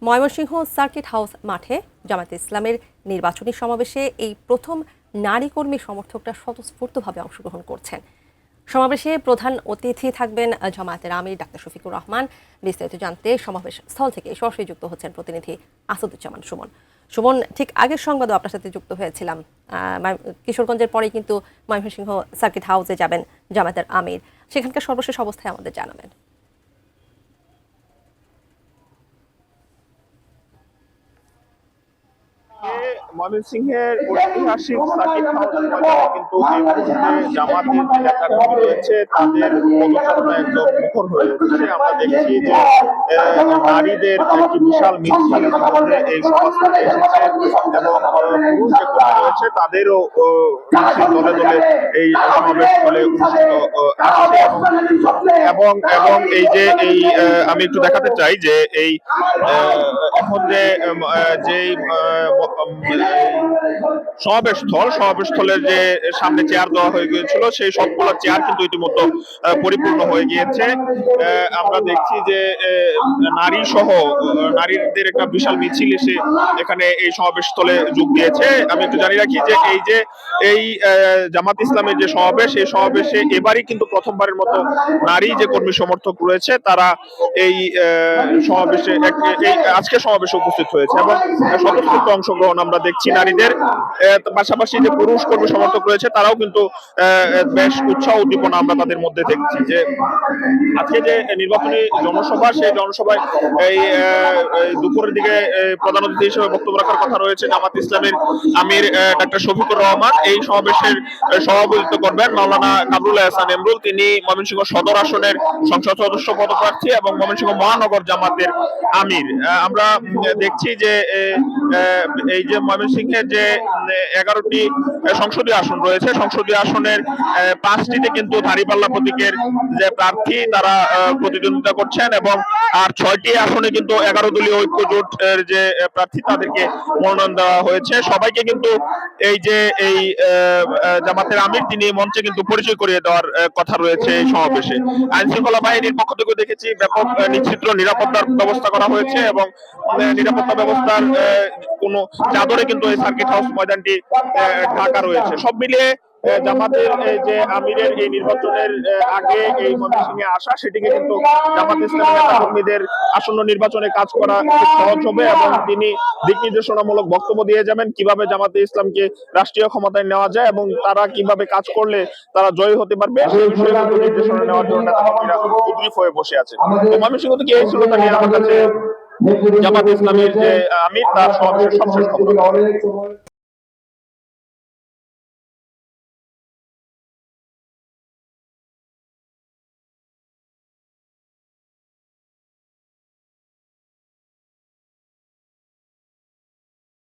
Mymensingh circuit house মাঠে জামায়াতে ইসলামের নির্বাচনী সমাবেশে এই প্রথম নারী কর্মী সমর্থকরা স্বতঃস্ফূর্তভাবে অংশগ্রহণ করছেন। সমাবেশে প্রধান অতিথি থাকবেন জামায়াতের আমির ডাক্তার শফিকুর রহমান। বিস্তারিত জানতে সমাবেশ স্থল থেকে সরাসরি যুক্ত হচ্ছেন প্রতিনিধি আসাদুজ্জামান সুমন। সুমন, ঠিক আগের সংবাদও আপনার সাথে যুক্ত হয়েছিলাম। কিশোরগঞ্জের পরেই কিন্তু ময়মনসিংহ সার্কিট হাউসে যাবেন জামায়াতের আমির। সেখানকার সর্বশেষ অবস্থায় আমাদের জানাবেন। ময়মনসিংহের ঐতিহাসিক সার্কিট হাউস ময়দানে কিন্তু এই মুহূর্তে জামাতের যে নেতাকর্মী রয়েছে তাদের পদচারণা একদম মুখর হয়ে উঠেছে। আমরা দেখছি যে নারীদের একটি বিশাল মিছিল মধ্যে এই সমাজটাতে এসেছে এবং পুরুষ যে কর্মী রয়েছে তাদেরও দলে দলে এই সমাবেশ স্থলে অনুষ্ঠিত আসছে এবং এবং এই যে এই আমি একটু দেখাতে চাই যে এই এখন যে সমাবেশ স্থলের যে সামনে চেয়ার দেওয়া হয়ে গিয়েছিল সেই সবগুলো চেয়ার কিন্তু ইতিমধ্যে পরিপূর্ণ হয়ে গিয়েছে। আমরা দেখছি যে নারী সহ নারীদের একটা বিশাল মিছিল এসে এখানে এই সমাবেশ স্থলে যোগ দিয়েছে। আমি একটু জানিয়ে রাখি যে এই জামাত ইসলামের যে সমাবেশ, এই সমাবেশে এবারই কিন্তু প্রথমবারের মতো নারী যে কর্মী সমর্থক রয়েছে তারা এই সমাবেশে আজকে সমাবেশে উপস্থিত হয়েছে এবং স্বতঃস্ফূর্ত অংশগ্রহণ আমরা দেখছি নারীদের। পাশাপাশি যে পুরুষ কর্মী সমর্থক রয়েছে তারাও কিন্তু বেশ উৎসাহ উদ্দীপনা আমরা তাদের মধ্যে দেখছি। যে আজকে যে নির্বাচনী জনসভা, সেই জনসভায় এই দুপুরের দিকে প্রধান অতিথি হিসেবে বক্তব্য রাখার কথা রয়েছে জামাত ইসলামের আমির ডাক্তার শফিকুর রহমান। এই সমাবেশের সভাপতিত্ব করবেন মাওলানা কামরুল হাসান এমরুল। তিনি ময়মনসিংহ সদর আসনের সংসদ সদস্য পদপ্রার্থী এবং ময়মনসিংহ মহানগর জামাতের আমির। আমরা দেখছি যে এই যে ময়মনসিংহের যে 11টি সংসদীয় আসন রয়েছে, সংসদীয় আসনের 5টিতে কিন্তু দাঁড়িপাল্লা প্রতীকের যে প্রার্থী তারা প্রতিদ্বন্দ্বিতা করছেন এবং আর 6টি আসনে কিন্তু 11 দলীয় ঐক্য জোটের যে প্রার্থী তাদেরকে মনোনয়ন দেওয়া হয়েছে। সবাইকে কিন্তু এই যে এই জামাতের আমির তিনি মঞ্চে কিন্তু পরিচয় করিয়ে দেওয়ার কথা রয়েছে এই সমাবেশে। আইন শৃঙ্খলা বাহিনীর পক্ষ থেকে দেখেছি ব্যাপক নিশ্চিদ্র নিরাপত্তার ব্যবস্থা করা হয়েছে এবং নিরাপত্তা ব্যবস্থার কোনো চাদরে কিন্তু এই সার্কিট হাউস ময়দানটি ঢাকা রয়েছে। সব মিলিয়ে জামাতের যে আমিরের এই নির্বাচনের আগে এই ময়মনসিংহে আসা, সেটিকে কিন্তু জামাত ইসলামের নেতাকর্মীদের আসন্ন নির্বাচনে কাজ করা খুব সহজ হবে এবং তিনি দিক নির্দেশনামূলক বক্তব্য দিয়ে যাবেন কিভাবে জামাতে ইসলামকে রাষ্ট্রীয় ক্ষমতায় নেওয়া যায় এবং তারা কিভাবে কাজ করলে তারা জয়ী হতে পারবে সেই বিষয়ে কিন্তু নির্দেশনা নেওয়ার জন্য নেতাকর্মীরা উদ্গ্রীব হয়ে বসে আছে। তো ময়মনসিংহ থেকে এই ছিল তা নিয়ে আমার কাছে জামাত ইসলামের যে আমির তার সবশেষ খবর।